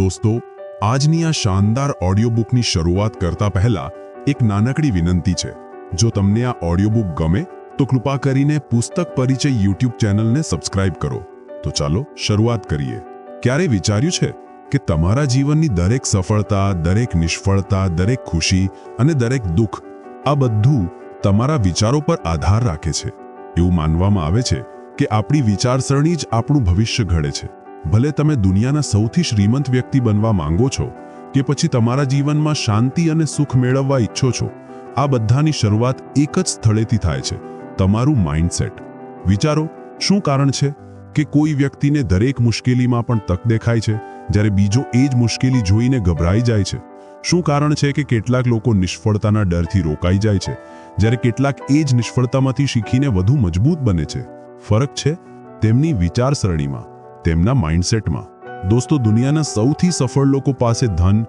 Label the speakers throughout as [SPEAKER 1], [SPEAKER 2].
[SPEAKER 1] દોસ્તો, આજની આ શાનદાર ઓડિયો બુકની શરૂઆત કરતા પહેલા એક નાનકડી વિનંતી છે। જો તમને આ ઓડિયો બુક ગમે તો કૃપા કરીને પુસ્તક પરિચય યુટ્યુબ ચેનલને સબસ્ક્રાઇબ કરો। તો ચાલો શરૂઆત કરીએ। ક્યારે વિચાર્યું છે કે તમારા જીવનની દરેક સફળતા, દરેક નિષ્ફળતા, દરેક ખુશી અને દરેક દુઃખ આ બધું તમારા વિચારો પર આધાર રાખે છે? એવું માનવામાં આવે છે કે આપણી વિચારસરણી જ આપણું ભવિષ્ય ઘડે છે। ભલે તમે દુનિયાના સૌથી શ્રીમંત વ્યક્તિ બનવા માંગો છો કે પછી તમારા જીવનમાં શાંતિ અને સુખ મેળવવા ઈચ્છો છો, આ બધાની શરૂઆત એક જ સ્થળેથી થાય છે, તમારું માઇન્ડસેટ। વિચારો, શું કારણ છે કે કોઈ વ્યક્તિને દરેક મુશ્કેલીમાં પણ તક દેખાય છે, જ્યારે બીજો એ જ મુશ્કેલી જોઈને ગભરાઈ જાય છે? શું કારણ છે કે કેટલાક લોકો નિષ્ફળતાના ડરથી રોકાઈ જાય છે, જ્યારે કેટલાક એ જ નિષ્ફળતામાંથી શીખીને વધુ મજબૂત બને છે? ફરક છે તેમની વિચારસરણીમાં, તેમના માઇન્ડસેટમાં। દોસ્તો, દુનિયાના સૌથી સફળ લોકો પાસે ધન,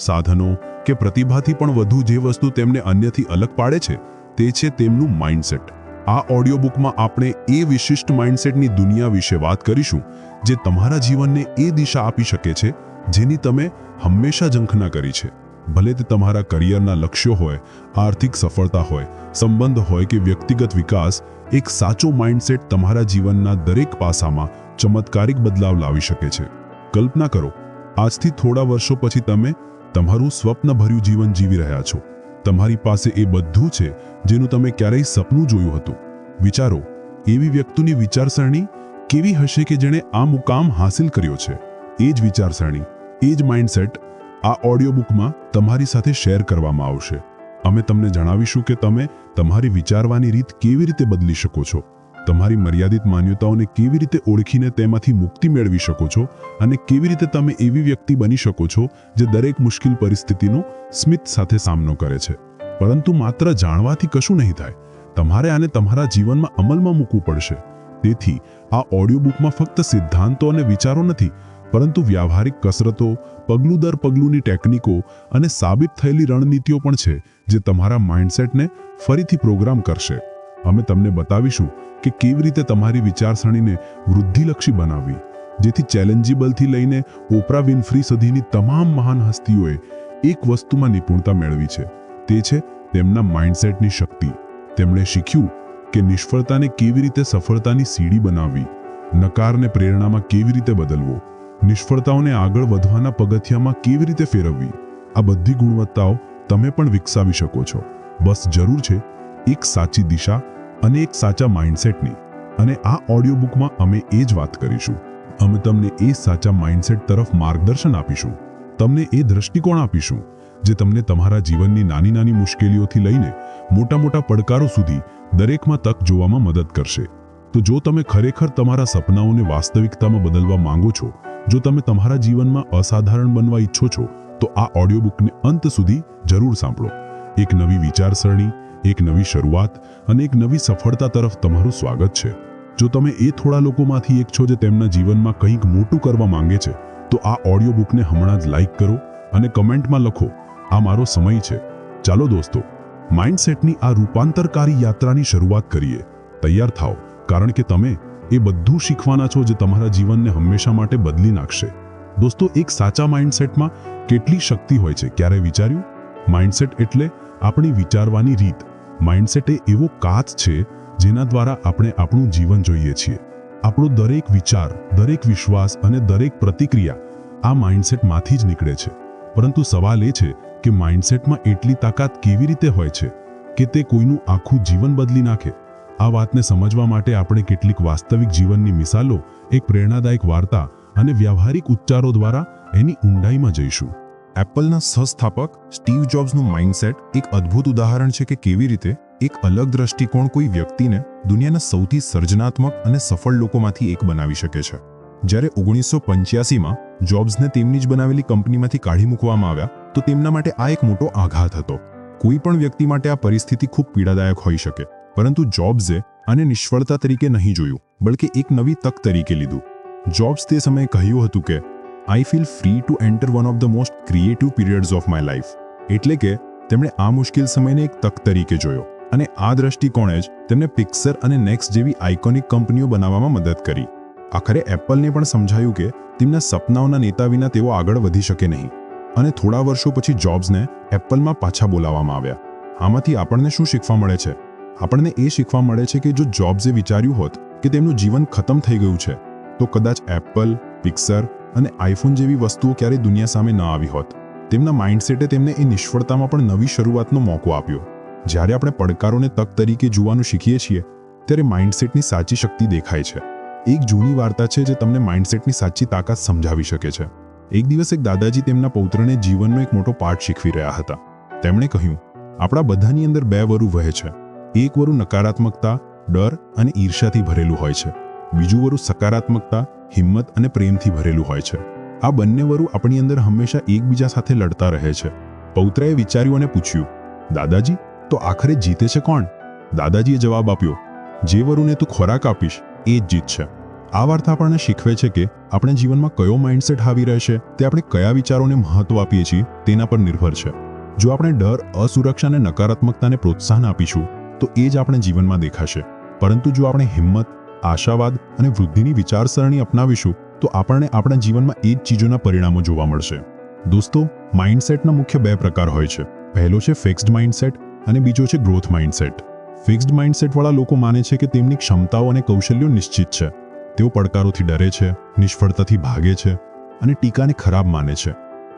[SPEAKER 1] સાધનો કે પ્રતિભાથી પણ વધુ જે વસ્તુ તેમને અન્યથી અલગ પાડે છે તે છે તેમનું માઇન્ડસેટ। આ ઓડિયો બુકમાં આપણે એ વિશિષ્ટ માઇન્ડસેટની દુનિયા વિશે વાત કરીશું જે તમારા જીવનને એ દિશા આપી શકે છે જેની તમે હંમેશા ઝંખના કરી છે। ભલે તે તમારા કરિયરના લક્ષ્યો હોય, આર્થિક સફળતા હોય, સંબંધ હોય કે વ્યક્તિગત વિકાસ, એક સાચો માઇન્ડસેટ તમારા જીવનના દરેક પાસામાં ચમત્કારિક બદલાવ લાવી શકે છે। કલ્પના કરો, આજથી થોડા વર્ષો પછી તમે તમારું સ્વપ્નભર્યું જીવન જીવી રહ્યા છો। તમારી પાસે એ બધું છે જેનું તમે ક્યારેય સપનું જોયું હતું। વિચારો, એવી વ્યક્તિની વિચારસરણી કેવી હશે કે જેણે આ મુકામ હાંસિલ કર્યો છે? એ જ વિચારસરણી, એ જ માઇન્ડસેટ આ ઓડિયો બુકમાં તમારી સાથે શેર કરવામાં આવશે। અમે તમને જણાવીશું કે તમે તમારી વિચારવાની રીત કેવી રીતે બદલી શકો છો, તમારી મર્યાદિત માન્યતાઓને કેવી રીતે ઓળખીને તેમાંથી મુક્તિ મેળવી શકો છો, અને કેવી રીતે તમે એવી વ્યક્તિ બની શકો છો જે દરેક મુશ્કેલ પરિસ્થિતિનો સ્મિત સાથે સામનો કરે છે। પરંતુ માત્ર જાણવાથી કશું નહીં થાય, તમારે આને તમારા જીવનમાં અમલમાં મૂકવું પડશે। તેથી આ ઓડિયો બુકમાં ફક્ત સિદ્ધાંતો અને વિચારો નથી, પરંતુ વ્યાવહારિક કસરતો, પગલું દર પગલુંની ટેકનિકો અને સાબિત થયેલી રણનીતિઓ પણ છે જે તમારા માઇન્ડસેટને ફરીથી પ્રોગ્રામ કરશે। અમે તમને બતાવીશું કે કેવી રીતે તમારી વિચારસરણીને વૃદ્ધિલક્ષી બનાવવી, જેથી ચેલેન્જેબલથી લઈને ઓપ્રા વિન્ફ્રી સુધીની તમામ મહાન હસ્તીઓએ એક વસ્તુમાં નિપુણતા મેળવી છે, તે છે તેમના માઇન્ડસેટની શક્તિ। તેમણે શીખ્યું કે નિષ્ફળતાને કેવી રીતે સફળતાની સીડી બનાવવી, નકારને પ્રેરણામાં કેવી રીતે બદલવો, નિષ્ફળતાઓને આગળ વધવાના પગથિયામાં કેવી રીતે ફેરવવી। આ બધી ગુણવત્તાઓ તમે પણ વિકસાવી શકો છો। બસ જરૂર છે એક સાચી દિશા અને એક સાચા માઇન્ડસેટની। અને આ ઓડિયો બુકમાં અમે એ જ વાત કરીશું। અમે તમને એ સાચા માઇન્ડસેટ તરફ માર્ગદર્શન આપીશું, તમને એ દૃષ્ટિકોણ આપીશું જે તમને તમારા જીવનની નાની નાની મુશ્કેલીઓથી લઈને મોટા મોટા પડકારો સુધી દરેકમાં તક જોવામાં મદદ કરશે। તો જો તમે ખરેખર તમારા સપનાઓને વાસ્તવિકતામાં બદલવા માંગો છો, જો તમે તમારા જીવનમાં અસાધારણ બનવા ઈચ્છો છો, તો આ ઓડિયો બુકને અંત સુધી જરૂર સાંભળો। એક નવી વિચારસરણી, એક નવી શરૂઆત અને એક નવી સફળતા તરફ તમારું સ્વાગત છે। જો તમે એ થોડા લોકોમાંથી એક છો જે તેમના જીવનમાં કંઈક મોટું કરવા માંગે છે, તો આ ઓડિયો બુકને હમણાં જ લાઈક કરો અને કમેન્ટમાં લખો, આ મારો સમય છે। ચાલો દોસ્તો, માઇન્ડસેટની આ રૂપાંતરકારી યાત્રાની શરૂઆત કરીએ। તૈયાર થાઓ, કારણ કે તમે એ બધું શીખવાના છો જે તમારા જીવનને હંમેશા માટે બદલી નાખશે। દોસ્તો, એક સાચા માઇન્ડસેટમાં કેટલી શક્તિ હોય છે, ક્યારે વિચાર્યું? માઇન્ડસેટ એટલે આપણી વિચારવાની રીત। માઇન્ડસેટ એ એવો કાચ છે જેના દ્વારા આપણે આપણું જીવન જોઈએ છીએ। આપણો દરેક વિચાર, દરેક વિશ્વાસ અને દરેક પ્રતિક્રિયા આ માઇન્ડસેટમાંથી જ નીકળે છે। પરંતુ સવાલ એ છે કે માઇન્ડસેટમાં એટલી તાકાત કેવી રીતે હોય છે કે તે કોઈનું આખું જીવન બદલી નાખે? આ વાતને સમજવા માટે આપણે કેટલીક વાસ્તવિક જીવનની મિસાલો, એક પ્રેરણાદાયક વાર્તા અને વ્યાવહારિક ઉચ્ચારો દ્વારા એની ઊંડાઈમાં જઈશું। એપલના સહસ્થાપક સ્ટીવ જોબ્સનું માઇન્ડસેટ એક અદ્ભુત ઉદાહરણ છે કે કેવી રીતે એક અલગ દ્રષ્ટિકોણ કોઈ વ્યક્તિને દુનિયાના સૌથી સર્જનાત્મક અને સફળ લોકોમાંથી એક બનાવી શકે છે। જ્યારે 1985માં જોબ્સને તેમની જ બનાવેલી કંપનીમાંથી કાઢી મૂકવામાં આવ્યા, તો તેમના માટે આ એક મોટો આઘાત હતો। કોઈ પણ વ્યક્તિ માટે આ પરિસ્થિતિ ખૂબ પીડાદાયક હોઈ શકે, પરંતુ જોબ્સે આને નિષ્ફળતા તરીકે નહીં જોયું, બલકે એક નવી તક તરીકે લીધું। જોબ્સ તે સમયે કહ્યું હતું કે I feel free two enter one of the most creative periods of my life. એટલે કે તેમણે આ મુશ્કેલ સમયને એક તક તરીકે જોયો, અને આ દ્રષ્ટિકોણે જ તેમને પિક્સર અને નેક્સ્ટ જેવી આઇકોનિક કંપનીઓ બનાવવામાં મદદ કરી। આખરે એપલને પણ સમજાયું કે તેમના સપનાઓના નેતા વિના તેઓ આગળ વધી શકે નહીં, અને થોડા વર્ષો પછી જોબ્સને એપલમાં પાછા બોલાવવામાં આવ્યા. આમાંથી આપણને શું શીખવા મળે છે? આપણને એ શીખવા મળે છે કે જો જોબ્સે વિચાર્યું હોત કે તેમનું જીવન ખતમ થઈ ગયું છે, તો કદાચ એપલ, પિક્સર અને આઈફોન જેવી વસ્તુઓ ક્યારેય દુનિયા સામે ન આવી હોત. તેમના માઇન્ડસેટે તેમને એ નિષ્ફળતામાં પણ નવી શરૂઆતનો મોકો આપ્યો. જ્યારે આપણે પડકારોને તક તરીકે જોવાનું શીખીએ છીએ, ત્યારે માઇન્ડસેટની સાચી શક્તિ દેખાય છે. એક જૂની વાર્તા છે જે તમને માઇન્ડસેટની સાચી તાકાત સમજાવી શકે છે. એક દિવસ એક દાદાજી તેમના પૌત્રને જીવનનો એક મોટો પાઠ શીખવી રહ્યા હતા. તેમણે કહ્યું, આપણા બધાની અંદર બે વરુ વહે છે. એક વરુ નકારાત્મકતા, ડર અને ઈર્ષ્યાથી ભરેલું હોય છે. બીજું વરુ સકારાત્મકતા, હિંમત અને પ્રેમથી ભરેલું હોય છે. આ બંને વરુ આપણી અંદર હંમેશા એકબીજા સાથે લડતા રહે છે. પૌત્રએ વિચાર્યું અને પૂછ્યું, દાદાજી, તો આખરે જીતે છે કોણ? દાદાજીએ જવાબ આપ્યો, જે વરુને તું ખોરાક આપીશ એ જ જીતશે. આ વાર્તા આપણને શીખવે છે કે આપણે જીવનમાં કયો માઇન્ડસેટ હાવી રહેશે તે આપણે કયા વિચારોને મહત્વ આપીએ છીએ તેના પર નિર્ભર છે. જો આપણે ડર, અસુરક્ષા અને નકારાત્મકતાને પ્રોત્સાહન આપીશું તો એ જ આપણે જીવનમાં દેખાશે. પરંતુ જો આપણે હિંમત, આશાવાદ અને વૃદ્ધિની વિચારસરણી અપનાવીશું તો આપણને આપણા જીવનમાં એ જ ચીજોના પરિણામો જોવા મળશે. દોસ્તો, માઇન્ડસેટના મુખ્ય બે પ્રકાર હોય છે. પહેલો છે ફિક્સ્ડ માઇન્ડસેટ અને બીજો છે ગ્રોથ માઇન્ડસેટ. ફિક્સ્ડ માઇન્ડસેટવાળા લોકો માને છે કે તેમની ક્ષમતાઓ અને કૌશલ્યો નિશ્ચિત છે. તેઓ પડકારોથી ડરે છે, નિષ્ફળતાથી ભાગે છે અને ટીકાને ખરાબ માને છે.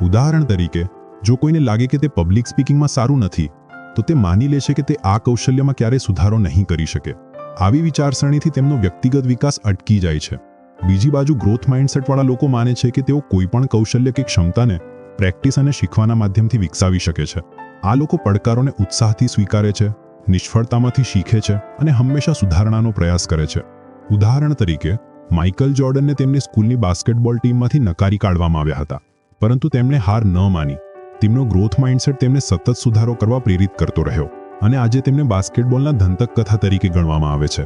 [SPEAKER 1] ઉદાહરણ તરીકે, જો કોઈને લાગે કે તે પબ્લિક સ્પીકિંગમાં સારું નથી, તો તે માની લે છે કે તે આ કૌશલ્યમાં ક્યારેય સુધારો નહીં કરી શકે. આવી વિચારસરણીથી તેમનો વ્યક્તિગત વિકાસ અટકી જાય છે. બીજી બાજુ ગ્રોથ માઇન્ડસેટવાળા લોકો માને છે કે તેઓ કોઈપણ કૌશલ્ય કે ક્ષમતાને પ્રેક્ટિસ અને શીખવાના માધ્યમથી વિકસાવી શકે છે. આ લોકો પડકારોને ઉત્સાહથી સ્વીકારે છે, નિષ્ફળતામાંથી શીખે છે અને હંમેશા સુધારણાનો પ્રયાસ કરે છે. ઉદાહરણ તરીકે, માઇકલ જોર્ડનને તેમની સ્કૂલની બાસ્કેટબોલ ટીમમાંથી નકારી કાઢવામાં આવ્યા હતા, પરંતુ તેમણે હાર ન માની. તેમનો ગ્રોથ માઇન્ડસેટ તેમને સતત સુધારો કરવા પ્રેરિત કરતો રહ્યો અને આજે તેમને બાસ્કેટબોલના દંતકથા તરીકે ગણવામાં આવે છે.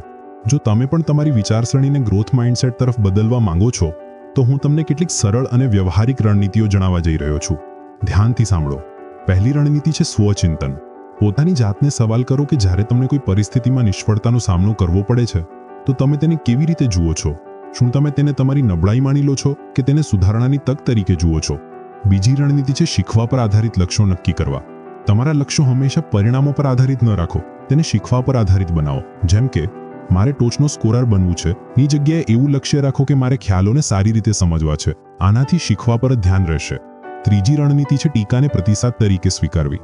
[SPEAKER 1] જો તમે પણ તમારી વિચારસરણીને ગ્રોથ માઇન્ડસેટ તરફ બદલવા માંગો છો, તો હું તમને કેટલીક સરળ અને વ્યવહારિક રણનીતિઓ જણાવવા જઈ રહ્યો છું. ધ્યાનથી સાંભળો. પહેલી રણનીતિ છે સ્વચિંતન. પોતાની જાતને સવાલ કરો કે જ્યારે તમને કોઈ પરિસ્થિતિમાં નિષ્ફળતાનો સામનો કરવો પડે છે, તો તમે તેને કેવી રીતે જુઓ છો? શું તમે તેને તમારી નબળાઈ માની લો છો કે તેને સુધારણાની તક તરીકે જુઓ છો? બીજી રણનીતિ છે શીખવા પર આધારિત લક્ષ્યો નક્કી કરવા. તમારા લક્ષ્યો હંમેશા પરિણામો પર આધારિત ન રાખો, તેને શીખવા પર આધારિત બનાવો. જેમ કે, મારે ટોચનો સ્કોરર બનવું છે ની જગ્યાએ એવું લક્ષ્ય રાખો કે મારે ખ્યાલોને સારી રીતે સમજવા છે. આનાથી શીખવા પર ધ્યાન રહેશે. ત્રીજી રણનીતિ છે ટીકાને પ્રતિસાદ તરીકે સ્વીકારવી.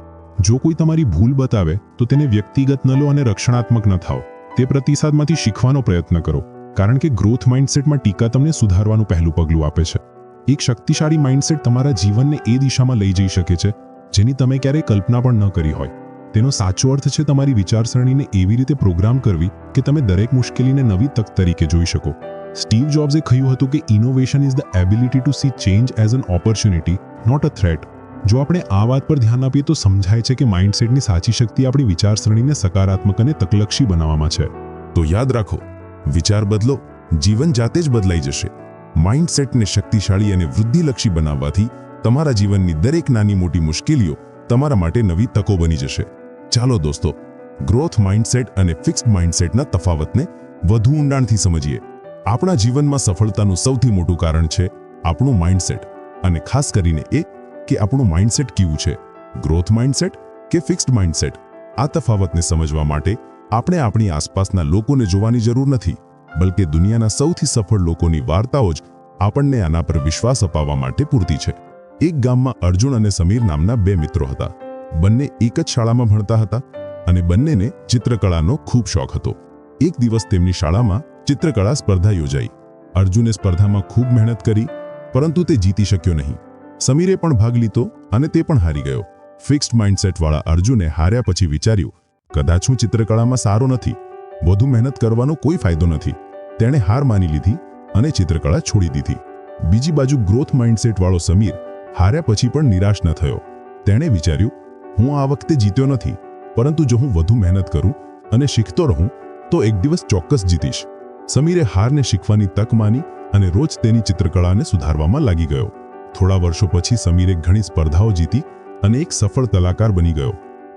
[SPEAKER 1] જો કોઈ તમારી ભૂલ બતાવે તો તેને વ્યક્તિગત ન લો અને રક્ષણાત્મક ન થાઓ. તે પ્રતિસાદમાંથી શીખવાનો પ્રયત્ન કરો, કારણ કે ગ્રોથ માઇન્ડસેટમાં ટીકા તમને સુધારવાનું પહેલું પગલું આપે છે. એક શક્તિશાળી માઇન્ડસેટ તમારા જીવનને એ દિશામાં લઈ જઈ શકે છે જેની તમે ક્યારેય કલ્પના પણ ન કરી હોય. તેનો સાચો અર્થ છે તમારી વિચારસરણીને એવી રીતે પ્રોગ્રામ કરવી કે તમે દરેક મુશ્કેલીને નવી તક તરીકે જોઈ શકો. સ્ટીવ જોબ્સે કહ્યું હતું કે innovation is the ability to see change as an opportunity, not a threat. જો આપણે આ વાત પર ધ્યાન આપીએ તો સમજાય છે કે માઇન્ડસેટની સાચી શક્તિ આપણી વિચારસરણીને સકારાત્મક અને તકલક્ષી બનાવવામાં છે.
[SPEAKER 2] તો યાદ રાખો, વિચાર બદલો, જીવન જાતે જ બદલાઈ જશે. માઇન્ડસેટને શક્તિશાળી અને વૃદ્ધિલક્ષી બનાવવાથી તમારા જીવનની દરેક નાની મોટી મુશ્કેલીઓ તમારા માટે નવી તકો બની જશે. ચાલો દોસ્તો, ગ્રોથ માઇન્ડસેટ અને ફિક્સ્ડ માઇન્ડસેટના તફાવતને વધુ ઊંડાણથી સમજીએ. આપણા જીવનમાં સફળતાનું સૌથી મોટું કારણ છે આપણું માઇન્ડસેટ, અને ખાસ કરીને એ કે આપણું માઇન્ડસેટ કેવું છે, ગ્રોથ માઇન્ડસેટ કે ફિક્સ્ડ માઇન્ડસેટ. આ તફાવતને સમજવા માટે આપણે આપણી આસપાસના લોકોને જોવાની જરૂર નથી, બલકે દુનિયાના સૌથી સફળ લોકોની વાર્તાઓ જ આપણને આના પર વિશ્વાસ અપાવવા માટે પૂરતી છે. એક ગામમાં અર્જુન અને સમીર નામના બે મિત્રો હતા. બંને એક જ શાળામાં ભણતા હતા અને બંનેને ચિત્રકળાનો ખૂબ શોખ હતો. એક દિવસ તેમની શાળામાં ચિત્રકળા સ્પર્ધા યોજાઈ. અર્જુને સ્પર્ધામાં ખૂબ મહેનત કરી, પરંતુ તે જીતી શક્યો નહીં. સમીરે પણ ભાગ લીધો અને તે પણ હારી ગયો. ફિક્સ્ડ માઇન્ડસેટવાળા અર્જુને હાર્યા પછી વિચાર્યું, કદાચ હું ચિત્રકળામાં સારો નથી, વધુ મહેનત કરવાનો કોઈ ફાયદો નથી. તેણે હાર માની લીધી અને ચિત્રકળા છોડી દીધી. બીજી બાજુ ગ્રોથ માઇન્ડસેટવાળો સમીર હાર્યા પછી પણ નિરાશ ન થયો. તેણે વિચાર્યું, હું આ વખતે જીત્યો નથી, પરંતુ જો હું વધુ મહેનત કરું અને શીખતો રહું તો એક દિવસ ચોક્કસ જીતીશ. સમીરે હારને શીખવાની તક માની અને રોજ તેની ચિત્રકળાને સુધારવામાં લાગી ગયો. થોડા વર્ષો પછી સમીરે ઘણી સ્પર્ધાઓ જીતી અને એક સફળ કલાકાર બની ગયો,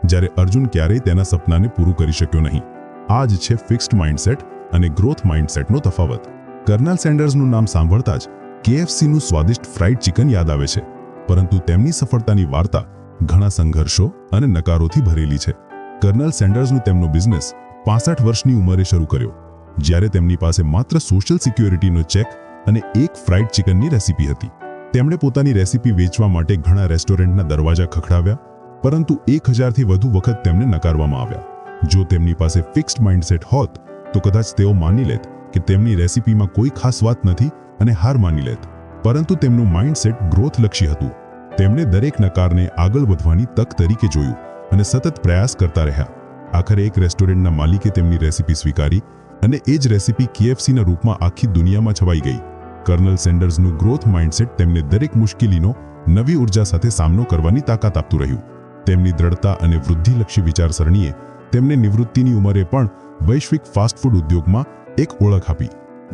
[SPEAKER 2] જ્યારે અર્જુન ક્યારેય તેના સપનાને પૂરું કરી શક્યો નહીં. આ જ છે ફિક્સ્ડ માઇન્ડસેટ અને ગ્રોથ માઇન્ડસેટનો તફાવત. કર્નલ સેન્ડર્સનું નામ સાંભળતા જ KFCનું સ્વાદિષ્ટ ફ્રાઈડ ચિકન યાદ આવે છે, પરંતુ તેમની સફળતાની વાર્તા ઘણા સંઘર્ષો અને નકારોથી ભરેલી છે. કર્નલ સેન્ડર્સનું તેમનો બિઝનેસ 65 વર્ષની ઉંમરે શરૂ કર્યો, જ્યારે તેમની પાસે માત્ર સોશિયલ સિક્યોરિટીનો ચેક અને એક ફ્રાઈડ ચિકનની રેસિપી હતી. તેમણે પોતાની રેસિપી વેચવા માટે ઘણા રેસ્ટોરન્ટના દરવાજા ખખડાવ્યા, પરંતુ 1000થી વધુ વખત તેમને નકારવામાં આવ્યા. જો તેમની પાસે ફિક્સ્ડ માઇન્ડસેટ હોત તો કદાચ તેઓ માની લેત કે તેમની રેસિપીમાં કોઈ ખાસ વાત નથી અને હાર માની લેત. પરંતુ તેમનું માઇન્ડસેટ ગ્રોથલક્ષી હતું. તેમણે દરેક નકારને આગળ વધવાની તક તરીકે જોયું અને સતત પ્રયાસ કરતા રહ્યા. આખરે એક રેસ્ટોરન્ટના માલિકે તેમની રેસિપી સ્વીકારી અને એ જ રેસિપી KFCના રૂપમાં આખી દુનિયામાં છવાઈ ગઈ. કર્નલ સેન્ડર્સનું ગ્રોથ માઇન્ડસેટ તેમને દરેક મુશ્કેલીનો નવી ઉર્જા સાથે સામનો કરવાની તાકાત આપતું રહ્યું. તેમની દ્રઢતા અને વૃદ્ધિલક્ષી વિચારસરણીએ તેમને નિવૃત્તિની ઉંમરે પણ વૈશ્વિક ફાસ્ટ ફૂડ ઉદ્યોગમાં એક ઓળખ આપી.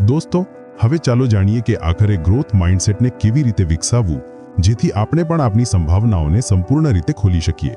[SPEAKER 2] દોસ્તો, હવે ચાલો જાણીએ કે આખરે ગ્રોથ માઇન્ડસેટને કેવી રીતે વિકસાવવું, જેથી આપણે પણ આપણી સંભાવનાઓને સંપૂર્ણ રીતે ખોલી શકીએ.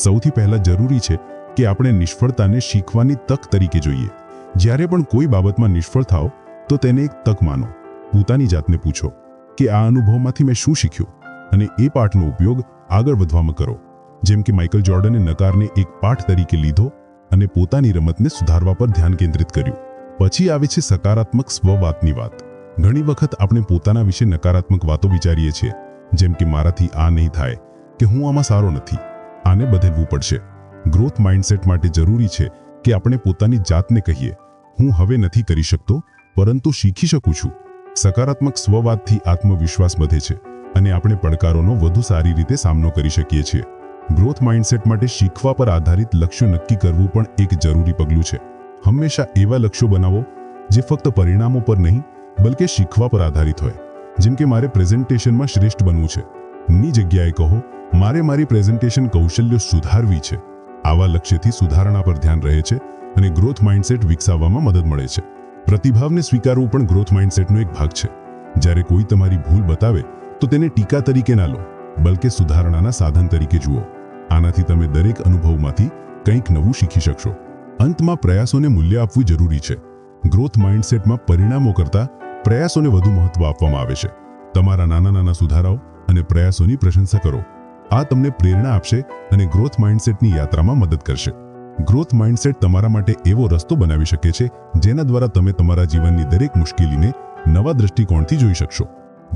[SPEAKER 2] સૌથી પહેલા જરૂરી છે કે આપણે નિષ્ફળતાને શીખવાની તક તરીકે જોઈએ. જ્યારે પણ કોઈ બાબતમાં નિષ્ફળ થાઓ તો તેને એક તક માનો. પોતાની જાતને પૂછો કે આ અનુભવમાંથી મેં શું શીખ્યું, અને એ પાઠનો ઉપયોગ આગળ વધવામાં કરો. જેમ કે માઇકલ જોર્ડને નકારને એક પાઠ તરીકે લીધો અને પોતાની રમતને સુધારવા પર ધ્યાન કેન્દ્રિત કર્યું. પછી આવે છે સકારાત્મક સ્વવાતની વાત. ઘણી વખત આપણે પોતાના વિશે નકારાત્મક વાતો વિચારીએ છીએ, જેમ કે મારાથી આ નહીં થાય, કે હું આમાં સારો નથી. આને બદલવું પડશે. ગ્રોથ માઇન્ડસેટ માટે જરૂરી છે કે આપણે પોતાની જાતને કહીએ, હું હવે નથી કરી શકતો, પરંતુ શીખી શકું છું. સકારાત્મક સ્વવાતથી આત્મવિશ્વાસ વધે છે અને આપણે પડકારોનો વધુ સારી રીતે સામનો કરી શકીએ છીએ. ગ્રોથ માઇન્ડસેટ માટે શીખવા પર આધારિત લક્ષ્યો નક્કી કરવું પણ એક જરૂરી પગલું છે. હંમેશા એવા લક્ષ્યો બનાવો જે ફક્ત પરિણામો પર નહીં, બલકે શીખવા પર આધારિત હોય. જેમ કે મારે પ્રેઝન્ટેશનમાં શ્રેષ્ઠ બનવું છે ની જગ્યાએ કહો, મારે મારી પ્રેઝન્ટેશન કૌશલ્યો સુધારવી છે. આવા લક્ષ્યથી સુધારણા પર ધ્યાન રહે છે અને ગ્રોથ માઇન્ડસેટ વિકસાવવામાં મદદ મળે છે. પ્રતિભાવને સ્વીકારવું પણ ગ્રોથ માઇન્ડસેટનો એક ભાગ છે. જ્યારે કોઈ તમારી ભૂલ બતાવે તો તેને ટીકા તરીકે ના લો, બલકે સુધારણાના સાધન તરીકે જુઓ. આનાથી તમે દરેક અનુભવમાંથી કંઈક નવું શીખી શકશો. અંતમાં પ્રયાસોને મૂલ્ય આપવું જરૂરી છે. ગ્રોથ માઇન્ડસેટમાં પરિણામો કરતાં પ્રયાસોને વધુ મહત્વ આપવામાં આવે છે. તમારા નાના નાના સુધારાઓ અને પ્રયાસોની પ્રશંસા કરો. આ તમને પ્રેરણા આપશે અને ગ્રોથ માઇન્ડસેટની યાત્રામાં મદદ કરશે. ગ્રોથ માઇન્ડસેટ તમારા માટે એવો રસ્તો બનાવી શકે છે જેના દ્વારા તમે તમારા જીવનની દરેક મુશ્કેલીને નવા દૃષ્ટિકોણથી જોઈ શકશો.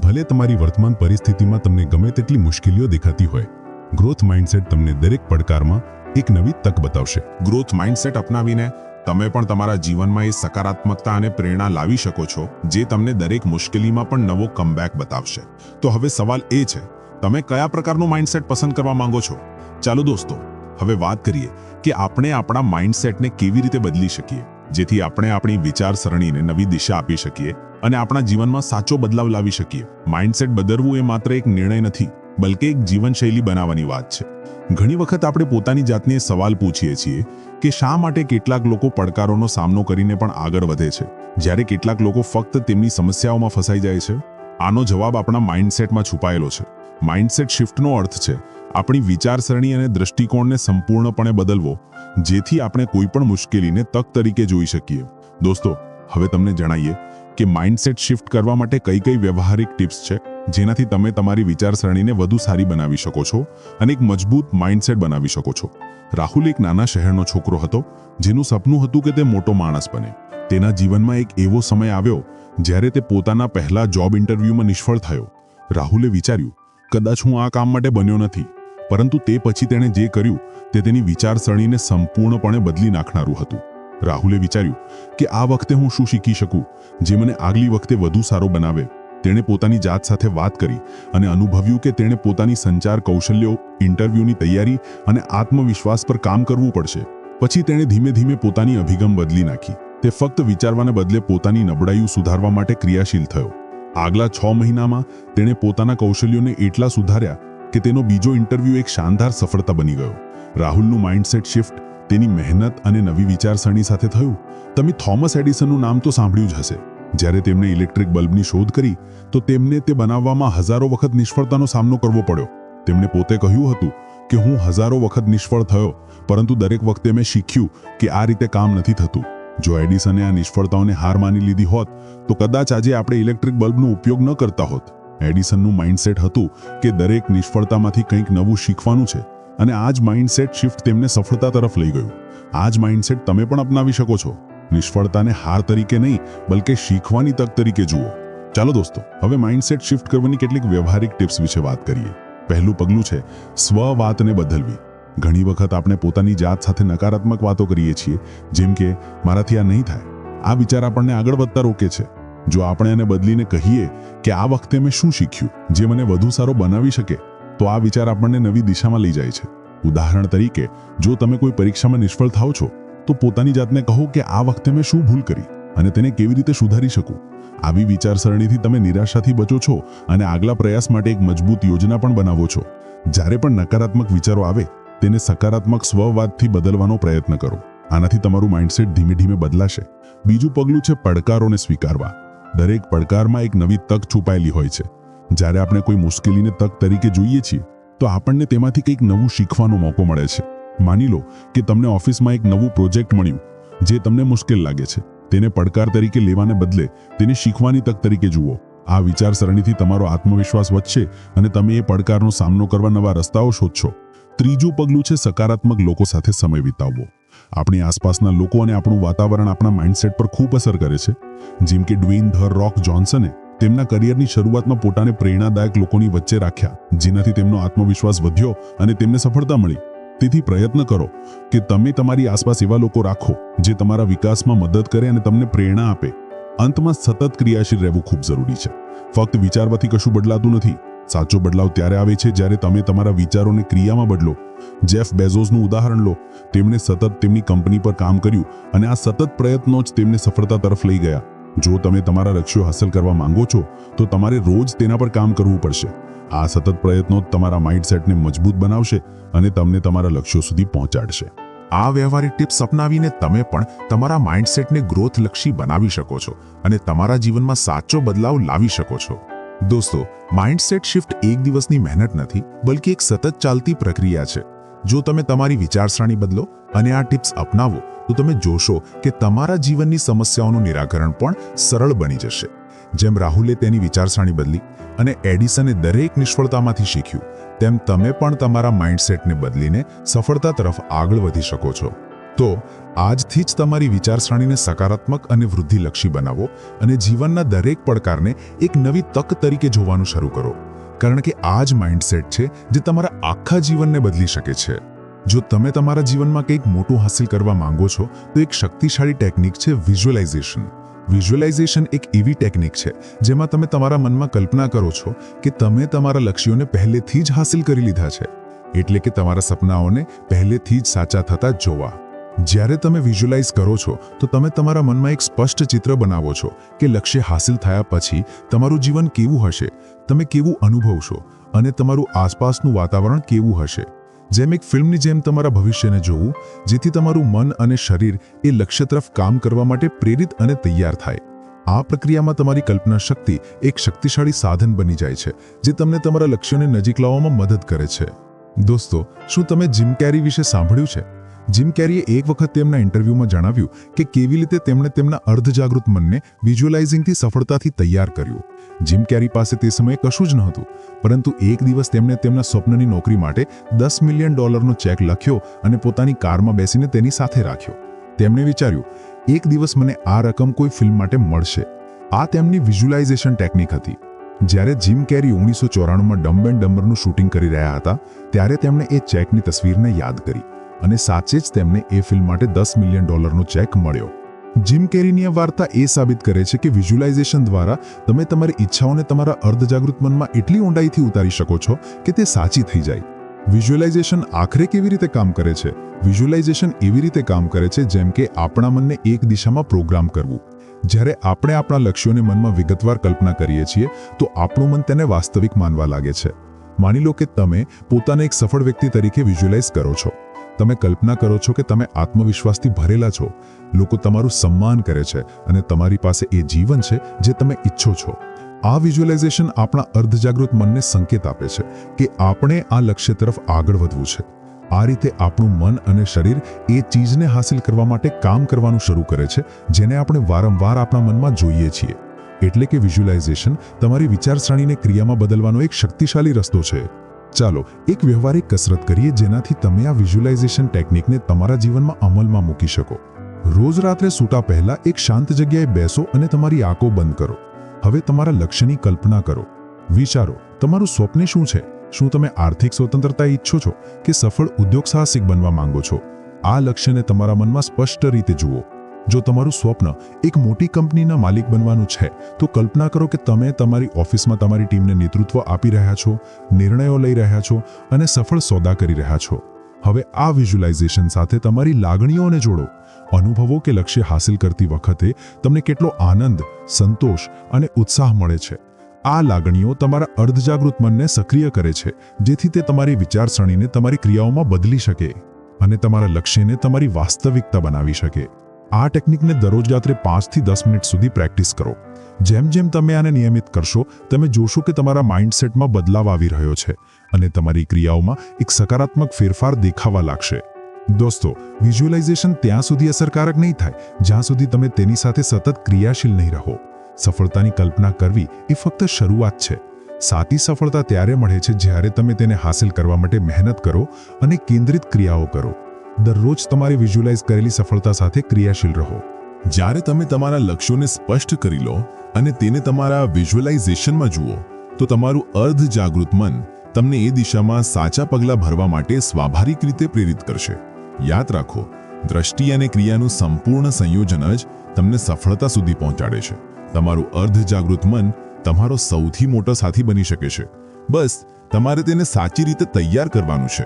[SPEAKER 2] ભલે તમારી વર્તમાન પરિસ્થિતિમાં તમને ગમે તેટલી મુશ્કેલીઓ દેખાતી હોય, ગ્રોથ માઇન્ડસેટ તમને દરેક પડકારમાં એક નવી તક બતાવશે.
[SPEAKER 1] ગ્રોથ માઇન્ડસેટ અપનાવીને તમે પણ તમારા જીવનમાં એ સકારાત્મકતા અને પ્રેરણા લાવી શકો છો જે તમને દરેક મુશ્કેલીમાં પણ નવો કમબેક બતાવશે. તો હવે સવાલ એ છે, તમે કયા પ્રકારનું માઇન્ડસેટ પસંદ કરવા માંગો છો? ચાલો દોસ્તો, હવે વાત કરીએ કે આપણે આપણા માઇન્ડસેટને કેવી રીતે બદલી શકીએ, જેથી આપણે આપણી વિચારસરણીને નવી દિશા આપી શકીએ અને આપણા જીવનમાં સાચો બદલાવ લાવી શકીએ. માઇન્ડસેટ બદલવું એ માત્ર એક નિર્ણય નથી, બલકે એક જીવનશૈલી બનાવવાની વાત છે. ઘણી વખત આપણે પોતાની જાતને સવાલ પૂછીએ છીએ કે શા માટે કેટલાક લોકો પડકારોનો સામનો કરીને પણ આગળ વધે છે, જ્યારે કેટલાક લોકો ફક્ત તેમની સમસ્યાઓમાં ફસાઈ જાય છે. આનો જવાબ આપણા માઇન્ડસેટમાં છુપાયેલો છે. માઇન્ડસેટ શિફ્ટનો અર્થ છે આપણી વિચારસરણી અને દૃષ્ટિકોણને સંપૂર્ણપણે બદલવો, જેથી આપણે કોઈ પણ મુશ્કેલીને તક તરીકે જોઈ શકીએ. દોસ્તો, હવે તમને જણાવીએ કે માઇન્ડસેટ શિફ્ટ કરવા માટે કઈ કઈ વ્યવહારિક ટિપ્સ છે જેનાથી તમે તમારી વિચારસરણીને વધુ સારી બનાવી શકો છો અને એક મજબૂત માઇન્ડસેટ બનાવી શકો છો. રાહુલ એક નાના શહેરનો છોકરો હતો જેનું સપનું હતું કે તે મોટો માણસ બને. તેના જીવનમાં એક એવો સમય આવ્યો જ્યારે તે પોતાના પહેલા જોબ ઇન્ટરવ્યુમાં નિષ્ફળ થયો. રાહુલે વિચાર્યું, કદાચ હું આ કામ માટે બન્યો નથી, પરંતુ તે પછી તેણે જે કર્યું તે તેની વિચારસરણીને સંપૂર્ણપણે બદલી નાખનારું હતું. રાહુલે વિચાર્યું કે આ વખતે હું શું શીખી શકું જે મને આગલી વખતે વધુ સારો બનાવે. તેણે પોતાની જાત સાથે વાત કરી અને અનુભવ્યું કે તેણે પોતાની સંચાર કૌશલ્યો, ઇન્ટરવ્યુની તૈયારી અને આત્મવિશ્વાસ પર કામ કરવું પડશે. પછી તેણે ધીમે ધીમે પોતાની અભિગમ બદલી નાખી. તે ફક્ત વિચારવાને બદલે પોતાની નબળાઈઓ સુધારવા માટે ક્રિયાશીલ થયો. આગલા 6 મહિનામાં તેણે પોતાના કૌશલ્યોને એટલા સુધાર્યા કે તેનો બીજો ઇન્ટરવ્યુ એક શાનદાર સફળતા બની ગયો. રાહુલનું માઇન્ડસેટ શિફ્ટ તેની મહેનત અને નવી વિચારસરણી સાથે થયું. તમે થોમસ એડિસનનું નામ તો સાંભળ્યું જ હશે. જ્યારે તેમણે ઇલેક્ટ્રિક બલ્બની શોધ કરી તો તેમને તે બનાવવામાં હજારો વખત નિષ્ફળતાનો સામનો કરવો પડ્યો. તેમણે પોતે કહ્યું હતું કે હું હજારો વખત નિષ્ફળ થયો, પરંતુ દરેક વખતે મેં શીખ્યું કે આ રીતે કામ નથી થતું. જો એડિસને આ નિષ્ફળતાઓને હાર માની લીધી હોત તો કદાચ આજે આપણે ઇલેક્ટ્રિક બલ્બનો ઉપયોગ ન કરતા હોત. એડિસનનું માઇન્ડસેટ હતું કે દરેક નિષ્ફળતામાંથી કંઈક નવું શીખવાનું છે, અને આ જ માઇન્ડસેટ શિફ્ટ તેમને સફળતા તરફ લઈ ગયું. આ જ માઇન્ડસેટ તમે પણ અપનાવી શકો છો. નિષ્ફળતાને હાર તરીકે નહીં, બલકે શીખવાની તક તરીકે જુઓ. ચાલો દોસ્તો, હવે માઇન્ડસેટ શિફ્ટ કરવાની કેટલીક વ્યવહારિક ટિપ્સ વિશે વાત કરીએ. પહેલું પગલું છે સ્વ-વાતને બદલવી. ઘણી વખત આપણે પોતાની જાત સાથે નકારાત્મક વાતો કરીએ છીએ, જેમ કે મારાથી આ નહીં થાય. આ વિચાર આપણને આગળ વધતા રોકે છે. જો આપણે એને બદલીને કહીએ કે આ વખતે મેં શું શીખ્યું જે મને વધુ સારો બનાવી શકે, તો આ વિચાર આપણને નવી દિશામાં લઈ જાય છે. ઉદાહરણ તરીકે, જો તમે કોઈ પરીક્ષામાં નિષ્ફળ થાઓ છો તો પોતાની જાતને કહો કે આ વખતે મેં શું ભૂલ કરી અને તેને કેવી રીતે સુધારી શકું. આવી વિચારસરણીથી તમે નિરાશાથી બચો છો અને આગલા પ્રયાસ માટે એક મજબૂત યોજના પણ બનાવો છો. જ્યારે પણ નકારાત્મક વિચારો આવે, તેને સકારાત્મક સ્વવાદથી બદલવાનો પ્રયત્ન કરો. આનાથી તમારું માઇન્ડસેટ ધીમે ધીમે બદલાશે. બીજું પગલું છે પડકારોને સ્વીકારવા. દરેક પડકારમાં એક નવી તક છુપાયેલી હોય છે. જ્યારે આપણે કોઈ મુશ્કેલીને તક તરીકે જોઈએ છીએ તો આપણને તેમાંથી કંઈક નવું શીખવાનો મોકો મળે છે. માની લો કે તમને ઓફિસમાં એક નવું પ્રોજેક્ટ મળ્યું જે તમને મુશ્કેલ લાગે છે. તેને પડકાર તરીકે લેવાને બદલે તેને શીખવાની તક તરીકે જુઓ. આ વિચારસરણીથી તમારો આત્મવિશ્વાસ વધશે અને તમે એ પડકારનો સામનો કરવા નવા રસ્તાઓ શોધશો. ત્રીજું પગલું છે સકારાત્મક લોકો સાથે સમય વિતાવવો. આપણી આસપાસના લોકો અને આપણું વાતાવરણ આપણા માઇન્ડસેટ પર ખૂબ અસર કરે છે. જેમ કે ડ્વેન ધ રોક જોન્સને તેમના કરિયરની શરૂઆતમાં પોતાને પ્રેરણાદાયક લોકોની વચ્ચે રાખ્યા, જેનાથી તેમનો આત્મવિશ્વાસ વધ્યો અને તેમને સફળતા મળી. તેથી પ્રયત્ન કરો કે તમે તમારી આસપાસ એવા લોકો રાખો જે તમારા વિકાસમાં મદદ કરે અને તમને પ્રેરણા આપે. અંતમાં સતત ક્રિયાશીલ રહેવું ખૂબ જરૂરી છે. ફક્ત વિચારવાથી કશું બદલાતું નથી. સાચો બદલાવ ત્યારે આવે છે જ્યારે તમે તમારા વિચારોને ક્રિયામાં બદલો. જેફ બેઝોસનું ઉદાહરણ લો. તેમણે સતત તેમની કંપની પર કામ કર્યું અને આ સતત પ્રયત્નો જ તેમને સફળતા તરફ લઈ ગયા. જો તમે તમારા લક્ષ્યો હાંસલ કરવા માંગો છો તો તમારે રોજ તેના પર કામ કરવું પડશે. આ સતત પ્રયત્નો તમારા માઇન્ડસેટને મજબૂત બનાવશે અને તમને તમારા લક્ષ્યો સુધી પહોંચાડશે.
[SPEAKER 2] આ વ્યવહારિક ટિપ્સ અપનાવીને તમે પણ તમારા માઇન્ડસેટને ગ્રોથલક્ષી બનાવી શકો છો અને તમારા જીવનમાં સાચો બદલાવ લાવી શકો છો. દોસ્તો, માઇન્ડસેટ શિફ્ટ એક દિવસની મહેનત નથી, બલ્કિ એક સતત ચાલતી પ્રક્રિયા છે. જો તમે તમારી વિચારસરણી બદલો અને આ ટિપ્સ અપનાવો તો તમે જોશો કે તમારા જીવનની સમસ્યાઓનું નિરાકરણ પણ સરળ બની જશે. જેમ રાહુલે તેની વિચારસરણી બદલી અને એડિસને દરેક નિષ્ફળતામાંથી શીખ્યું, તેમ તમે પણ તમારા માઇન્ડસેટને બદલીને સફળતા તરફ આગળ વધી શકો છો. તો આજથી જ તમારી વિચારસરણીને સકારાત્મક અને વૃદ્ધિલક્ષી બનાવો અને જીવનના દરેક પડકારને એક નવી તક તરીકે જોવાનું શરૂ કરો. કારણ કે આ જ માઇન્ડસેટ છે જે તમારા આખા જીવનને બદલી શકે છે. જો તમે તમારા જીવનમાં કંઈક મોટું હાંસલ કરવા માંગો છો તો એક શક્તિશાળી ટેકનિક છે વિઝ્યુઅલાઇઝેશન. વિઝ્યુઅલાઇઝેશન એક એવી ટેકનિક છે જેમાં તમે તમારા મનમાં કલ્પના કરો છો કે તમે તમારા લક્ષ્યોને પહેલેથી જ હાંસલ કરી લીધા છે. એટલે કે તમારા સપનાઓને પહેલેથી જ સાચા થતા જોવા. જ્યારે તમે વિઝ્યુઅલાઇઝ કરો છો તો તમે તમારા મનમાં એક સ્પષ્ટ ચિત્ર બનાવો છો કે લક્ષ્ય હાંસલ થયા પછી તમારું જીવન કેવું હશે, તમે કેવું અનુભવશો અને તમારું આસપાસનું વાતાવરણ કેવું હશે. જેમ એક ફિલ્મની જેમ તમારા ભવિષ્યને જોવું, જેથી તમારું મન અને શરીર એ લક્ષ્ય તરફ કામ કરવા માટે પ્રેરિત અને તૈયાર થાય. આ પ્રક્રિયામાં તમારી કલ્પના શક્તિ એક શક્તિશાળી સાધન બની જાય છે જે તમને તમારા લક્ષ્યોને નજીક લાવવામાં મદદ કરે છે. દોસ્તો, શું તમે જિમ કેરી વિશે સાંભળ્યું છે? જિમ કેરીએ એક વખત તેમના ઇન્ટરવ્યૂમાં જણાવ્યું કે કેવી રીતે તેમણે તેમના અર્ધજાગૃત મનને વિઝ્યુઅલાઇઝિંગથી સફળતાથી તૈયાર કર્યું. જિમ કેરી પાસે તે સમયે કશું જ નહોતું, પરંતુ એક દિવસ તેમણે તેમના સ્વપ્નની નોકરી માટે $10 મિલિયન ચેક લખ્યો અને પોતાની કારમાં બેસીને તેની સાથે રાખ્યો. તેમણે વિચાર્યું, એક દિવસ મને આ રકમ કોઈ ફિલ્મ માટે મળશે. આ તેમની વિઝ્યુઅલાઇઝેશન ટેકનિક હતી. જ્યારે જિમ કેરી 1994માં ડમ્બ એન્ડ ડમ્બરનું શૂટિંગ કરી રહ્યા હતા, ત્યારે તેમણે એ ચેકની તસવીરને યાદ કરી અને સાચે જ તેમને એ ફિલ્મ માટે $10 મિલિયન ચેક મળ્યો. જિમ કેરીની આ વાર્તા એ સાબિત કરે છે કે વિઝ્યુઅલાઇઝેશન દ્વારા તમે તમારી ઈચ્છાઓને તમારા અર્ધજાગૃત મનમાં એટલી ઊંડાઈથી ઉતારી શકો છો કે તે સાચી થઈ જાય. વિઝ્યુઅલાઇઝેશન આખરે કેવી રીતે કામ કરે છે? વિઝ્યુઅલાઇઝેશન એવી રીતે કામ કરે છે જેમ કે આપણા મનને એક દિશામાં પ્રોગ્રામ કરવું. જ્યારે આપણે આપણા લક્ષ્યોને મનમાં વિગતવાર કલ્પના કરીએ છીએ તો આપણું મન તેને વાસ્તવિક માનવા લાગે છે. માની લો કે તમે પોતાને એક સફળ વ્યક્તિ તરીકે વિઝ્યુઅલાઇઝ કરો છો. તમે કલ્પના કરો છો કે તમે આત્મવિશ્વાસથી ભરેલા છો, લોકો તમારું સન્માન કરે છે અને તમારી પાસે એ જીવન છે જે તમે ઈચ્છો છો. આ વિઝ્યુઅલાઇઝેશન આપણા અર્ધજાગૃત મનને સંકેત આપે છે કે આપણે આ લક્ષ્ય તરફ આગળ વધવું છે. આ રીતે આપણું મન અને શરીર એ ચીજને હાંસિલ કરવા માટે કામ કરવાનું શરૂ કરે છે જેને આપણે વારંવાર આપણા મનમાં જોઈએ છીએ. એટલે કે વિઝ્યુલાઇઝેશન તમારી વિચારસરણીને ક્રિયામાં બદલવાનો એક શક્તિશાળી રસ્તો છે. ચાલો એક વ્યવહારિક કસરત કરીએ જેનાથી તમે આ વિઝ્યુલાઇઝેશન ટેકનિકને તમારા જીવનમાં અમલમાં મૂકી શકો. રોજ રાત્રે સૂતા પહેલા એક શાંત જગ્યાએ બેસો અને તમારી આંખો બંધ કરો. હવે તમારા લક્ષ્યની કલ્પના કરો. વિચારો, તમારું સ્વપ્ન શું છે? શું તમે આર્થિક સ્વતંત્રતા ઈચ્છો છો કે સફળ ઉદ્યોગ સાહસિક બનવા માંગો છો? આ લક્ષ્યને તમારા મનમાં સ્પષ્ટ રીતે જુઓ. જો તમારું સ્વપ્ન એક મોટી કંપનીના માલિક બનવાનું છે તો કલ્પના કરો કે તમે તમારી ઓફિસમાં તમારી ટીમને નેતૃત્વ આપી રહ્યા છો, નિર્ણયો લઈ રહ્યા છો અને સફળ સોદા કરી રહ્યા છો. હવે આ વિઝ્યુલાઇઝેશન સાથે તમારી લાગણીઓને જોડો. અનુભવો કે લક્ષ્ય હાંસલ કરતી વખતે તમને કેટલો આનંદ, સંતોષ અને ઉત્સાહ મળે છે. આ લાગણીઓ તમારા અર્ધજાગૃત મનને સક્રિય કરે છે જેથી તે તમારી વિચારસરણીને તમારી ક્રિયાઓમાં બદલી શકે અને તમારા લક્ષ્યને તમારી વાસ્તવિકતા બનાવી શકે. આ ટેકનિકને દરરોજ રાત્રે 5 થી 10 મિનિટ સુધી પ્રેક્ટિસ કરો. જેમ જેમ તમે આને નિયમિત કરશો તમે જોશો કે તમારા માઇન્ડસેટમાં બદલાવ આવી રહ્યો છે અને તમારી ક્રિયાઓમાં એક સકારાત્મક ફેરફાર દેખાવા લાગશે. દોસ્તો, વિઝ્યુલાઇઝેશન ત્યાં સુધી અસરકારક નહીં થાય જ્યાં સુધી તમે તેની સાથે સતત ક્રિયાશીલ નહીં રહો. સફળતાની કલ્પના કરવી એ ફક્ત શરૂઆત છે. સાચી સફળતા ત્યારે મળે છે જ્યારે તમે તેને હાંસલ કરવા માટે મહેનત કરો અને કેન્દ્રિત ક્રિયાઓ કરો. દરરોજ તમારી વિઝ્યુલાઇઝ કરેલી સફળતા સાથે ક્રિયાશીલ રહો.
[SPEAKER 1] જ્યારે તમે તમારા લક્ષ્યોને સ્પષ્ટ કરી લો અને તેને તમારા વિઝ્યુલાઇઝેશનમાં જુઓ તો તમારું અર્ધજાગૃત મન તમને એ દિશામાં સાચા પગલાં ભરવા માટે સ્વાભાવિક રીતે પ્રેરિત કરશે. યાદ રાખો, દ્રષ્ટિ અને ક્રિયાનું સંપૂર્ણ સંયોજન જ તમને સફળતા સુધી પહોંચાડે છે. તમારું અર્ધજાગૃત મન તમારો સૌથી મોટો સાથી બની શકે છે. બસ તમારે તેને સાચી રીતે તૈયાર કરવાનું છે.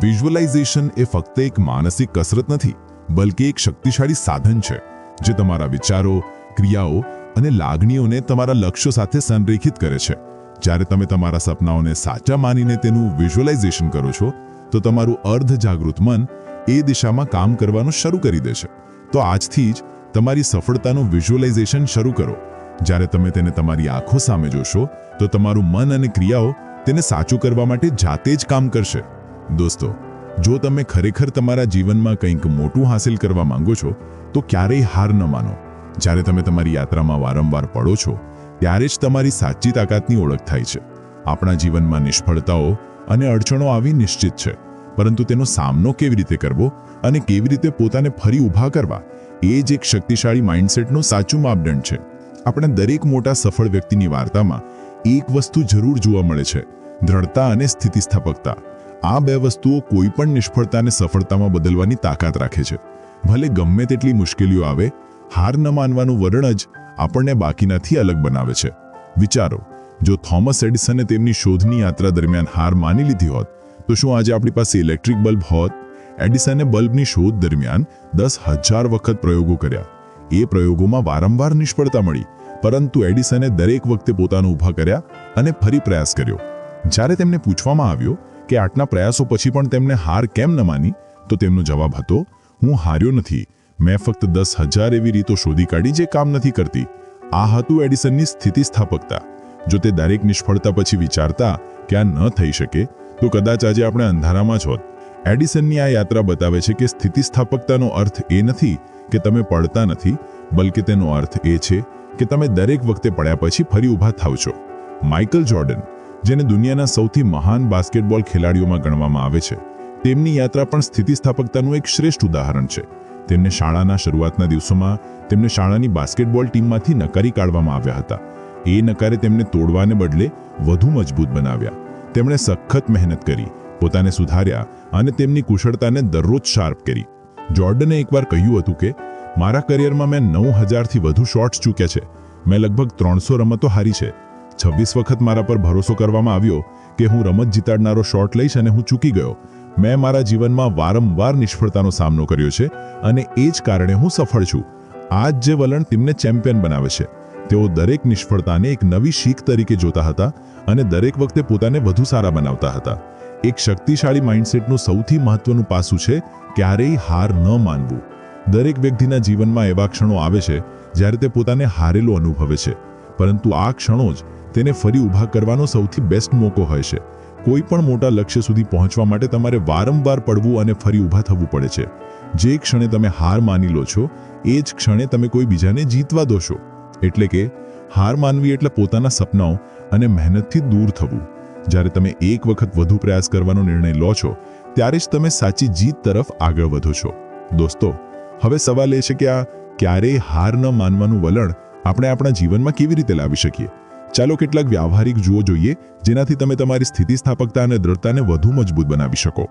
[SPEAKER 1] વિઝ્યુલાઇઝેશન એ ફક્ત એક માનસિક કસરત નથી, બલ્કિ એક શક્તિશાળી સાધન છે જે તમારા વિચારો, ક્રિયાઓ અને લાગણીઓને તમારા લક્ષ્યો સાથે સંરેખિત કરે છે. જ્યારે તમે તમારા સપનાઓને સાચા માનીને તેનું વિઝ્યુલાઇઝેશન કરો છો તો તમારું અર્ધજાગૃત મન એ દિશામાં કામ કરવાનું શરૂ કરી દે છે. તો આજથી જ તમારી સફળતાનું વિઝ્યુલાઇઝેશન શરૂ કરો. જ્યારે તમે તેને તમારી આંખો સામે જોશો તો તમારું મન અને ક્રિયાઓ તેને સાચું કરવા માટે જાતે જ કામ કરશે. દોસ્તો, જો તમે ખરેખર તમારા જીવનમાં કંઈક મોટું હાંસલ કરવા માંગો છો તો ક્યારેય હાર ન માનો. જ્યારે તમે તમારી યાત્રામાં વારંવાર પડો છો ત્યારે જ તમારી સાચી તાકાતની ઓળખ થાય છે. આપણા જીવનમાં નિષ્ફળતાઓ અને અડચણો આવી નિશ્ચિત છે, પરંતુ તેનો સામનો કેવી રીતે કરવો અને કેવી રીતે પોતાને ફરી ઊભા કરવા એ જ એક શક્તિશાળી માઇન્ડસેટનું સાચું માપદંડ છે. આપણે દરેક મોટા સફળ વ્યક્તિની વાર્તામાં એક વસ્તુ જરૂર જોવા મળે છે: દ્રઢતા અને સ્થિતિસ્થાપકતા. આ બે વસ્તુઓ કોઈ પણ નિષ્ફળતાને સફળતામાં બદલવાની તાકાત રાખે છે. ભલે ગમે તેટલી મુશ્કેલીઓ આવે, હાર ન માનવાનું વલણ જ આપણને બાકીનાથી અલગ બનાવે છે. વિચારો, જો થોમસ એડિસને તેમની શોધની યાત્રા દરમિયાન હાર માની લીધી હોત તો શું આજે આપણી પાસે ઇલેક્ટ્રિક બલ્બ હોત? એડિસને બલ્બની શોધ દરમિયાન 10,000 વખત પ્રયોગો કર્યા. એ પ્રયોગોમાં વારંવાર નિષ્ફળતા મળી, પરંતુ એડિસને દરેક વખતે પોતાનું ઊભા કર્યા અને ફરી પ્રયાસ કર્યો. જ્યારે તેમને પૂછવામાં આવ્યો કે આટલા પ્રયાસો પછી પણ તેમને હાર કેમ ન માની, તો તેમનો જવાબ હતો, હું હાર્યો નથી, મેં ફક્ત 10,000 એવી રીતો શોધી કાઢી જે કામ નથી કરતી. આ હતું એડિસનની સ્થિતિસ્થાપકતા. જો તે દરેક નિષ્ફળતા પછી વિચારતા કે આ ન થઈ શકે તો કદાચ આજે આપણે અંધારામાં જ હોત. એડિસનની આ યાત્રા બતાવે છે કે સ્થિતિસ્થાપકતાનો અર્થ એ નથી કે તમે પડતા નથી, બલ્કિ તેનો અર્થ એ છે કે તમે દરેક વખતે પડ્યા પછી ફરી ઊભા થાવ છો. માઇકલ જોર્ડન, જેને દુનિયાના સૌથી મહાન બાસ્કેટબોલ ખેલાડીઓમાં ગણવામાં આવે છે, તેમની યાત્રા પણ સ્થિતિસ્થાપકતાનું એક શ્રેષ્ઠ ઉદાહરણ છે. તેમને શાળાના શરૂઆતના દિવસોમાં તેમને શાળાની બાસ્કેટબોલ ટીમમાંથી નકારી કાઢવામાં આવ્યા હતા. એ નકારે તેમને તોડવાને બદલે વધુ મજબૂત બનાવ્યા. તેમણે સખત મહેનત કરી, પોતાને સુધાર્યા અને તેમની કુશળતાને દરરોજ શાર્પ કરી. જોર્ડને એકવાર કહ્યું હતું કે મારા કરિયરમાં મેં 9,000થી વધુ શોટ્સ ચૂક્યા છે. મેં લગભગ 300 રમતો હારી છે. 26 વખત મારા પર ભરોસો કરવામાં આવ્યો કે હું રમત જીતાડનારો શોટ લઈશ અને હું ચૂકી ગયો. મેં મારા જીવનમાં વારંવાર નિષ્ફળતાનો સામનો કર્યો છે અને એ જ કારણે હું સફળ છું. આ જ જે વલણ તેમને ચેમ્પિયન બનાવે છે. તેઓ દરેક નિષ્ફળતાને એક નવી શીખ તરીકે જોતા હતા અને દરેક વખતે પોતાને વધુ સારા બનાવતા હતા. એક શક્તિશાળી માઇન્ડસેટનું સૌથી મહત્વનું પાસું છે ક્યારેય હાર ન માનવું. દરેક વ્યક્તિના જીવનમાં એવા ક્ષણો આવે છે જ્યારે તે પોતાને હારેલો અનુભવે છે, પરંતુ આ ક્ષણો જ તેને ફરી ઊભા કરવાનો સૌથી બેસ્ટ મોકો હોય છે.
[SPEAKER 2] કોઈ પણ મોટા લક્ષ્ય સુધી પહોંચવા માટે તમારે વારંવાર પડવું અને ફરી ઊભા થવું પડે છે. જે ક્ષણે તમે હાર માની લો છો એ જ ક્ષણે તમે કોઈ બીજાને જીતવા દો છો. એટલે કે હાર માનવી એટલે પોતાના સપનાઓ અને મહેનતથી દૂર થવું. જ્યારે તમે એક વખત વધુ પ્રયાસ કરવાનો નિર્ણય લો છો ત્યારે જ તમે સાચી જીત તરફ આગળ વધો છો. દોસ્તો, હવે સવાલ એ છે કે આ ક્યારેય હાર ન માનવાનું વલણ આપણે આપણા જીવનમાં કેવી રીતે લાવી શકીએ? ચાલો કેટલાક વ્યાવહારિક જુઓ જોઈએ જેનાથી તમે તમારી સ્થિતિસ્થાપકતા અને દ્રઢતાને વધુ મજબૂત બનાવી શકો.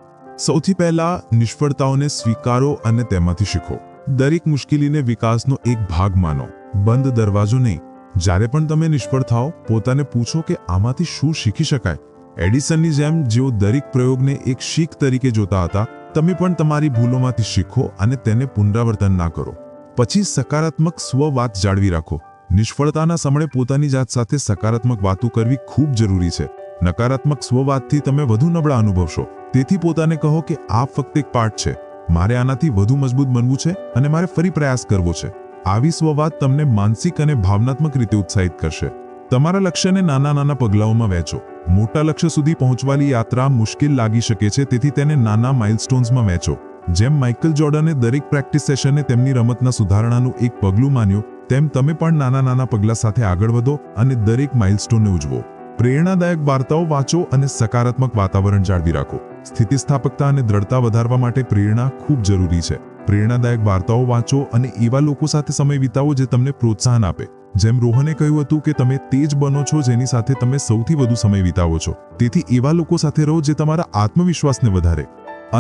[SPEAKER 2] સૌથી પહેલા, નિષ્ફળતાઓને સ્વીકારો અને તેમાંથી શીખો. દરેક મુશ્કેલીને વિકાસનો એક ભાગ માનો, બંધ દરવાજો નહીં. જ્યારે પણ તમે નિષ્ફળ થાઓ, પોતાને પૂછો કે આમાંથી શું શીખી શકાય. એડિસનની જેમ જેઓ દરેક પ્રયોગને એક શીખ તરીકે જોતા હતા, તમે પણ તમારી ભૂલોમાંથી શીખો અને તેને પુનરાવર્તન ના કરો. પછી સકારાત્મક સ્વવાત જાળવી રાખો. નિષ્ફળતાના સમયે પોતાની જાત સાથે સકારાત્મક વાતો કરવી ખૂબ જરૂરી છે. નકારાત્મક સ્વવાતથી તમે વધુ નબળા અનુભવશો. તેથી પોતાને કહો કે આ ફક્ત એક પાઠ છે, મારે આનાથી વધુ મજબૂત બનવું છે અને મારે ફરી પ્રયાસ કરવો છે. આવી સ્વવાત તમને માનસિક અને ભાવનાત્મક રીતે ઉત્સાહિત કરશે. તમારા લક્ષ્યને નાના નાના પગલાઓમાં વહેંચો. મોટા લક્ષ્ય સુધી પહોંચવાની યાત્રા મુશ્કેલ લાગી શકે છે, તેથી તેને નાના માઇલસ્ટોન્સમાં વહેંચો. જેમ માઇકલ જોર્ડને દરેક પ્રેક્ટિસ સેશનને તેમની રમતના સુધારણાનું એક પગલું માન્યું, તેમ તમે પણ નાના નાના પગલાં સાથે આગળ વધો અને દરેક માઇલસ્ટોનને ઉજવો. પ્રેરણાદાયક વાર્તાઓ વાંચો અને સકારાત્મક વાતાવરણ જાળવી રાખો. સ્થિતિસ્થાપકતા અને દ્રઢતા વધારવા માટે પ્રેરણા ખૂબ જરૂરી છે. પ્રેરણાદાયક વાર્તાઓ વાંચો અને એવા લોકો સાથે સમય વિતાવો જે તમને પ્રોત્સાહન આપે. જેમ રોહને કહ્યું હતું કે તમે તે જ બનો છો જેની સાથે તમે સૌથી વધુ સમય વિતાવો છો. તેથી એવા લોકો સાથે રહો જે તમારા આત્મવિશ્વાસને વધારે.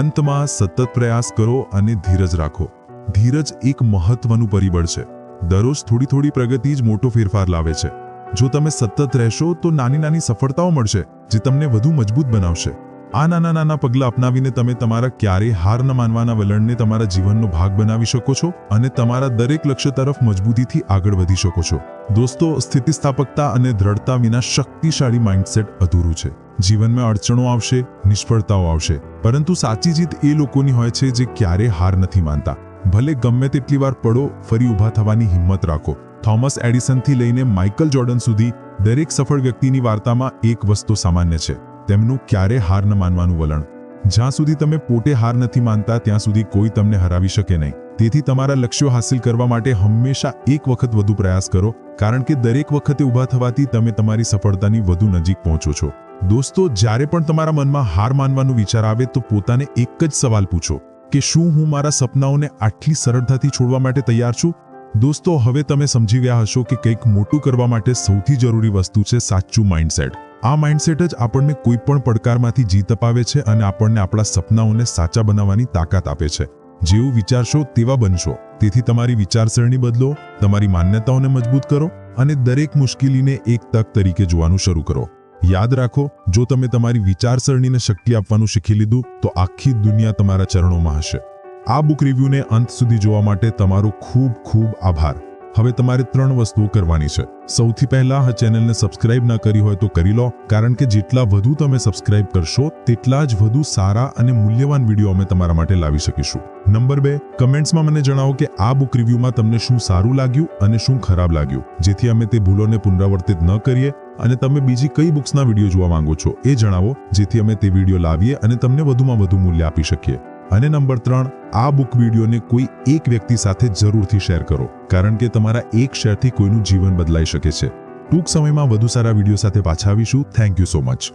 [SPEAKER 2] અંતમાં, સતત પ્રયાસ કરો અને ધીરજ રાખો. ધીરજ એક મહત્વનું પરિબળ છે. દરરોજ થોડી થોડી પ્રગતિ જ મોટો ફેરફાર લાવે છે. જો તમે સતત રહેશો તો નાની નાની સફળતાઓ મળશે જે તમને વધુ મજબૂત બનાવશે. આ નાના નાના પગલાં અપનાવીને તમે તમારા ક્યારેય હાર ન માનવાના વલણને તમારા જીવનનો ભાગ બનાવી શકો છો અને તમારા દરેક લક્ષ્ય તરફ મજબૂતીથી આગળ વધી શકો છો. દોસ્તો, સ્થિતિસ્થાપકતા અને દ્રઢતા વિના શક્તિશાળી માઇન્ડસેટ અધૂરું છે. જીવનમાં અડચણો આવશે, નિષ્ફળતાઓ આવશે, પરંતુ સાચી જીત એ લોકોની હોય છે જે ક્યારેય હાર નથી માનતા. ભલે ગમે તેટલી વાર પડો, ફરી ઊભા થવાની હિંમત રાખો. થોમસ એડિસનથી લઈને માઇકલ જોર્ડન સુધી દરેક સફળ વ્યક્તિની વાર્તામાં એક વસ્તુ સામાન્ય છે: તેમનું ક્યારેય હાર ન માનવાનું વલણ. જ્યાં સુધી તમે પોતે હાર નથી માનતા ત્યાં સુધી કોઈ તમને હરાવી શકે નહીં. તેથી તમારા લક્ષ્યો હાંસલ કરવા માટે હંમેશા એક વખત વધુ પ્રયાસ કરો, કારણ કે દરેક વખતે ઊભા થવાથી તમે તમારી સફળતાની વધુ નજીક પહોંચો છો. દોસ્તો, જ્યારે પણ તમારા મનમાં હાર માનવાનો વિચાર આવે તો પોતાને એક જ સવાલ પૂછો કે શું હું મારા સપનાઓને આટલી સરળતાથી છોડવા માટે તૈયાર છું? દોસ્તો, હવે તમે સમજી ગયા હશો કે કંઈક મોટું કરવા માટે સૌથી જરૂરી વસ્તુ છે સાચું માઇન્ડસેટ. આ માઇન્ડસેટ જ આપણને કોઈ પણ પડકારમાંથી જીત અપાવે છે અને આપણને આપણા સપનાઓને સાચા બનાવવાની તાકાત આપે છે. જેવું વિચારશો તેવા બનશો. તેથી તમારી વિચારસરણી બદલો, તમારી માન્યતાઓને મજબૂત કરો અને દરેક મુશ્કેલીને એક તક તરીકે જોવાનું શરૂ કરો. યાદ રાખો, જો તમે તમારી વિચારસરણીને શક્તિ આપવાનું શીખી લીધું તો આખી દુનિયા તમારા ચરણોમાં હશે. આ બુક રિવ્યૂને અંત સુધી જોવા માટે તમારો ખૂબ ખૂબ આભાર. હવે તમારે 3 વસ્તુઓ કરવાની છે. સૌથી પહેલા, આ ચેનલને સબસ્ક્રાઇબ ન કરી હોય તો કરી લો, કારણ કે જેટલા વધુ તમે સબસ્ક્રાઇબ કરશો તેટલા જ વધુ સારા અને મૂલ્યવાન વિડીયો અમે તમારા માટે લાવી શકીશું. નંબર 2, કમેન્ટ્સમાં મને જણાવો કે આ બુક રિવ્યૂમાં તમને શું સારું લાગ્યું અને શું ખરાબ લાગ્યું, જેથી અમે તે ભૂલોને પુનરાવર્તિત ન કરીએ. અને તમે બીજી કઈ બુક્સના વિડીયો જોવા માંગો છો એ જણાવો, જેથી અમે તે વિડીયો લાવીએ અને તમને વધુમાં વધુ મૂલ્ય આપી શકીએ. અને નંબર 3, આ બુક વિડીયોને કોઈ એક વ્યક્તિ સાથે જરૂરથી શેર કરો, કારણ કે તમારા એક શેરથી કોઈનું જીવન બદલાઈ શકે છે. ટૂંક સમયમાં વધુ સારા વિડીયો સાથે પાછા આવીશું. Thank you so much.